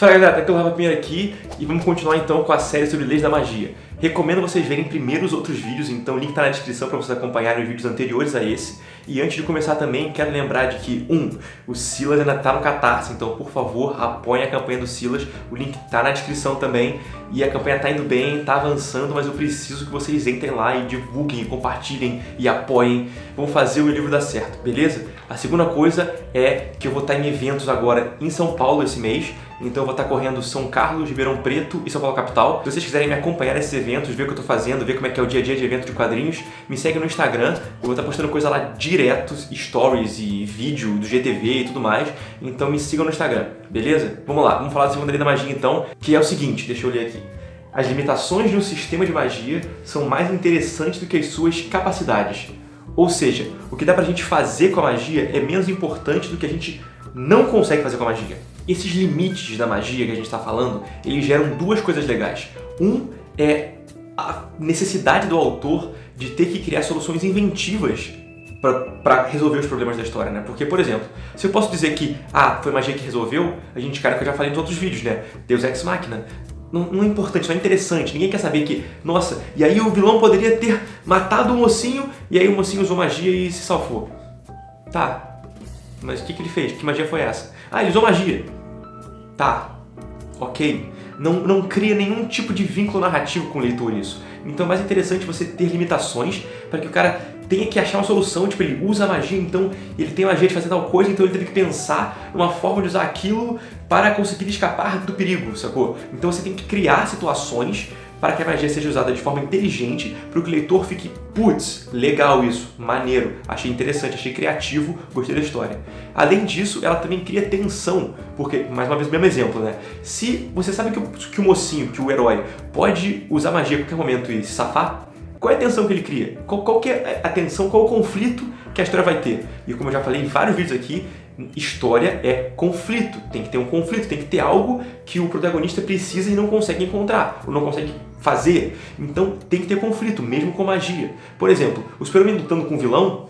Fala galera, aqui é o Rafa Pinheiro aqui e vamos continuar então com a série sobre leis da magia. Recomendo vocês verem primeiro os outros vídeos, então o link tá na descrição para vocês acompanharem os vídeos anteriores a esse. E antes de começar também, quero lembrar de que, o Silas ainda tá no Catarse, então por favor, apoiem a campanha do Silas, o link tá na descrição também. E a campanha tá indo bem, tá avançando, mas eu preciso que vocês entrem lá e divulguem, e compartilhem e apoiem. Vamos fazer o livro dar certo, beleza? A segunda coisa é que eu vou estar em eventos agora em São Paulo esse mês, então eu vou estar correndo São Carlos, Ribeirão Preto e São Paulo Capital. Se vocês quiserem me acompanhar nesses eventos, ver o que eu tô fazendo, ver como é que é o dia a dia de evento de quadrinhos, me segue no Instagram, eu vou estar postando coisa lá direto, stories e vídeo do GTV e tudo mais, então me sigam no Instagram, beleza? Vamos lá, vamos falar da segunda lei da magia então, que é o seguinte, deixa eu ler aqui. As limitações de um sistema de magia são mais interessantes do que as suas capacidades. Ou seja, o que dá pra gente fazer com a magia é menos importante do que a gente não consegue fazer com a magia. Esses limites da magia que a gente está falando, eles geram duas coisas legais. Um é a necessidade do autor de ter que criar soluções inventivas para resolver os problemas da história, né? Porque, por exemplo, se eu posso dizer que foi magia que resolveu, a gente, cara, que eu já falei nos outros vídeos, né? Deus Ex Machina. Não é importante, só é interessante. Ninguém quer saber que, nossa, e aí o vilão poderia ter matado o mocinho e aí o mocinho usou magia e se salvou. Tá, mas o que ele fez? Que magia foi essa? Ele usou magia. Tá, ok. Não cria nenhum tipo de vínculo narrativo com o leitor isso. Então é mais interessante você ter limitações para que o cara tenha que achar uma solução, tipo, ele usa a magia, então ele tem magia de fazer tal coisa, então ele teve que pensar numa forma de usar aquilo para conseguir escapar do perigo, sacou? Então você tem que criar situações para que a magia seja usada de forma inteligente, para que o leitor fique, putz, legal isso, maneiro, achei interessante, achei criativo, gostei da história. Além disso, ela também cria tensão, porque, mais uma vez, o mesmo exemplo, né? Se você sabe que o mocinho, que o herói, pode usar magia a qualquer momento e se safar, qual é a tensão que ele cria? Qual que é a tensão, qual é o conflito que a história vai ter? E como eu já falei em vários vídeos aqui, história é conflito, tem que ter um conflito, tem que ter algo que o protagonista precisa e não consegue encontrar, ou não consegue fazer. Então tem que ter conflito, mesmo com magia. Por exemplo, o Super-Homem lutando com um vilão,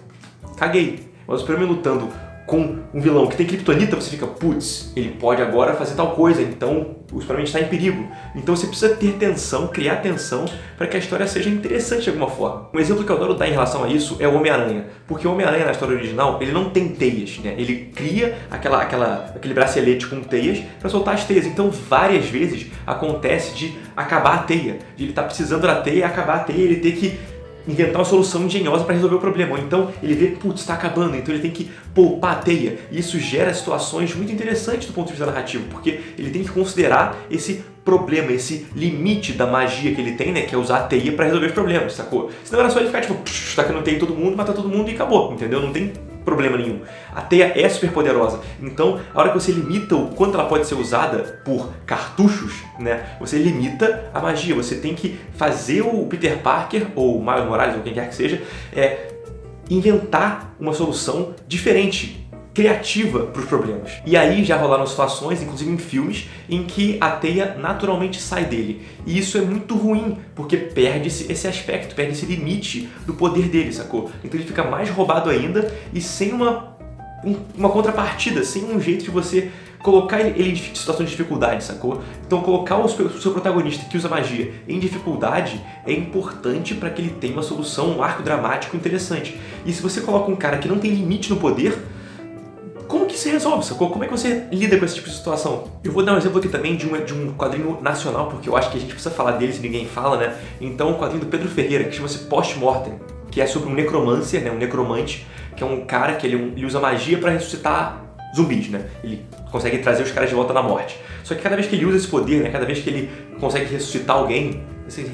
caguei. Mas o Super-Homem lutando com um vilão que tem Kryptonita, você fica, putz, ele pode agora fazer tal coisa, então o Superman está em perigo. Então você precisa ter tensão, criar tensão para que a história seja interessante de alguma forma. Um exemplo que eu adoro dar em relação a isso é o Homem-Aranha, porque o Homem-Aranha na história original, ele não tem teias, né? Ele cria aquele bracelete com teias para soltar as teias, então várias vezes acontece de acabar a teia, de ele estar precisando da teia, acabar a teia, ele ter que inventar uma solução engenhosa para resolver o problema. Ou então ele vê, putz, está acabando, então ele tem que poupar a teia. E isso gera situações muito interessantes do ponto de vista narrativo, porque ele tem que considerar esse problema, esse limite da magia que ele tem, né, que é usar a teia para resolver os problemas, sacou? Senão era só ele ficar tipo, tacando teia em todo mundo, matar todo mundo e acabou, entendeu? Não tem problema nenhum. A teia é super poderosa, então a hora que você limita o quanto ela pode ser usada por cartuchos, né, você limita a magia. Você tem que fazer o Peter Parker ou o Miles Morales ou quem quer que seja inventar uma solução diferente, criativa para os problemas. E aí já rolaram situações, inclusive em filmes, em que a teia naturalmente sai dele. E isso é muito ruim, porque perde esse aspecto, perde esse limite do poder dele, sacou? Então ele fica mais roubado ainda e sem uma contrapartida, sem um jeito de você colocar ele em situações de dificuldade, sacou? Então colocar o seu protagonista que usa magia em dificuldade é importante para que ele tenha uma solução, um arco dramático interessante. E se você coloca um cara que não tem limite no poder, como que se resolve, sacou? Como é que você lida com esse tipo de situação? Eu vou dar um exemplo aqui também de um quadrinho nacional, porque eu acho que a gente precisa falar dele se ninguém fala, né? Então, um quadrinho do Pedro Ferreira, que chama-se Post-Mortem, que é sobre um necromancer, né? Um necromante, que é um cara que ele usa magia para ressuscitar zumbis, né? Ele consegue trazer os caras de volta da morte. Só que cada vez que ele usa esse poder, né? Cada vez que ele consegue ressuscitar alguém,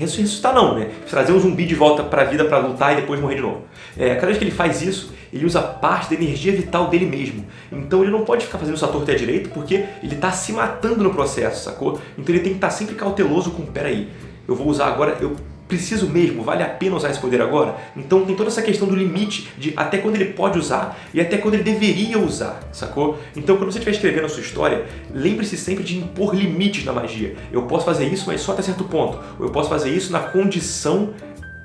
ressuscitar não, né? Trazer um zumbi de volta pra vida pra lutar e depois morrer de novo. Cada vez que ele faz isso, ele usa parte da energia vital dele mesmo. Então ele não pode ficar fazendo isso à torta e à direita porque ele tá se matando no processo, sacou? Então ele tem que estar sempre cauteloso com, peraí, eu vou usar agora, eu preciso mesmo, vale a pena usar esse poder agora? Então tem toda essa questão do limite de até quando ele pode usar e até quando ele deveria usar, sacou? Então quando você estiver escrevendo a sua história, lembre-se sempre de impor limites na magia. Eu posso fazer isso, mas só até certo ponto. Ou eu posso fazer isso na condição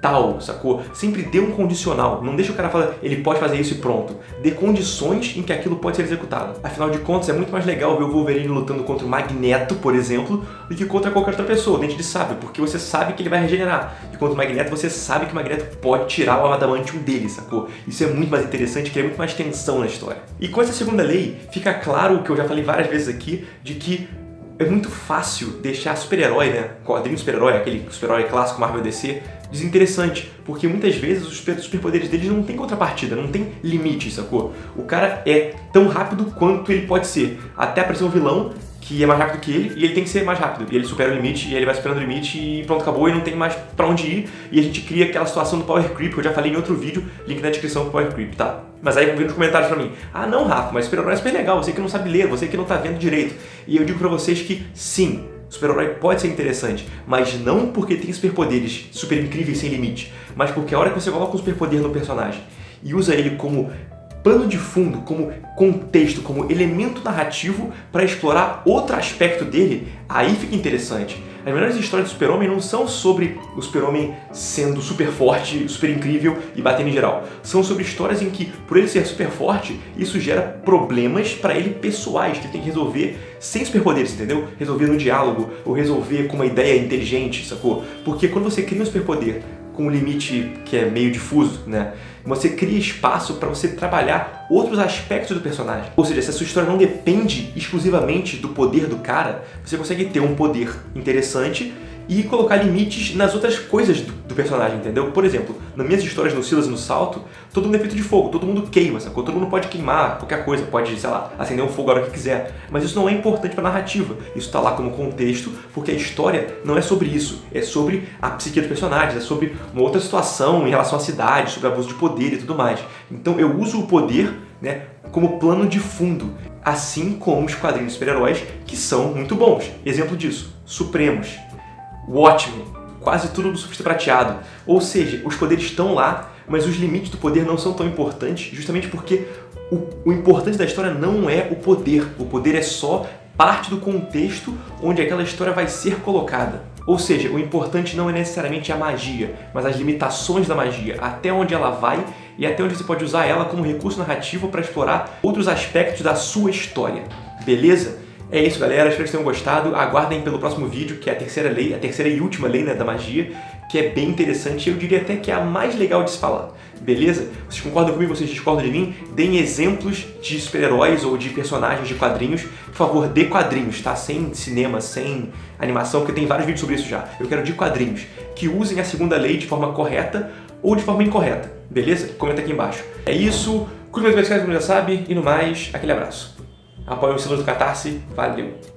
tal, sacou? Sempre dê um condicional, não deixa o cara falar, ele pode fazer isso e pronto. Dê condições em que aquilo pode ser executado. Afinal de contas, é muito mais legal ver o Wolverine lutando contra o Magneto, por exemplo, do que contra qualquer outra pessoa, Dente de Sabre, porque você sabe que ele vai regenerar. E contra o Magneto, você sabe que o Magneto pode tirar o Adamantium dele, sacou? Isso é muito mais interessante, cria muito mais tensão na história. E com essa segunda lei, fica claro o que eu já falei várias vezes aqui, de que é muito fácil deixar super-herói, né? Quadrinho super-herói, aquele super-herói clássico Marvel DC, desinteressante, porque muitas vezes os superpoderes deles não tem contrapartida, não tem limite, sacou? O cara é tão rápido quanto ele pode ser, até aparecer um vilão que é mais rápido que ele, e ele tem que ser mais rápido, e ele supera o limite, e ele vai superando o limite, e pronto, acabou, e não tem mais pra onde ir, e a gente cria aquela situação do Power Creep, que eu já falei em outro vídeo, link na descrição do Power Creep, tá? Mas aí vão vir nos comentários pra mim, ah não, Rafa, mas super-herói é super legal, você que não sabe ler, você que não tá vendo direito, e eu digo pra vocês que sim, super-herói pode ser interessante, mas não porque tem superpoderes super incríveis sem limite, mas porque a hora que você coloca um superpoder no personagem e usa ele como pano de fundo, como contexto, como elemento narrativo para explorar outro aspecto dele, aí fica interessante. As melhores histórias do Super-Homem não são sobre o Super-Homem sendo super forte, super incrível e batendo em geral. São sobre histórias em que, por ele ser super forte, isso gera problemas para ele pessoais, que ele tem que resolver sem superpoderes, entendeu? Resolver no diálogo, ou resolver com uma ideia inteligente, sacou? Porque quando você cria um superpoder com um limite que é meio difuso, né? Você cria espaço para você trabalhar outros aspectos do personagem. Ou seja, se a sua história não depende exclusivamente do poder do cara, você consegue ter um poder interessante e colocar limites nas outras coisas do personagem, entendeu? Por exemplo, nas minhas histórias no Silas e no Salto, todo mundo é feito de fogo, todo mundo queima, sacou? Todo mundo pode queimar qualquer coisa, pode, sei lá, acender um fogo a hora que quiser. Mas isso não é importante pra narrativa, isso tá lá como contexto, porque a história não é sobre isso, é sobre a psique dos personagens, é sobre uma outra situação em relação à cidade, sobre abuso de poder e tudo mais. Então eu uso o poder, né, como plano de fundo, assim como os quadrinhos de super-heróis, que são muito bons. Exemplo disso, Supremos, Watchmen, quase tudo do Surfista Prateado. Ou seja, os poderes estão lá, mas os limites do poder não são tão importantes, justamente porque o importante da história não é o poder é só parte do contexto onde aquela história vai ser colocada. Ou seja, o importante não é necessariamente a magia, mas as limitações da magia, até onde ela vai e até onde você pode usar ela como recurso narrativo para explorar outros aspectos da sua história. Beleza? É isso, galera. Espero que vocês tenham gostado. Aguardem pelo próximo vídeo, que é a terceira lei, a terceira e última lei, né, da magia, que é bem interessante. Eu diria até que é a mais legal de se falar. Beleza? Vocês concordam comigo? Vocês discordam de mim? Deem exemplos de super-heróis ou de personagens de quadrinhos. Por favor, de quadrinhos, tá? Sem cinema, sem animação, porque tem vários vídeos sobre isso já. Eu quero de quadrinhos, que usem a segunda lei de forma correta ou de forma incorreta. Beleza? Comenta aqui embaixo. É isso. Curta o meu podcast, como já sabe. E no mais, aquele abraço. Apoie o Silas do Catarse. Valeu!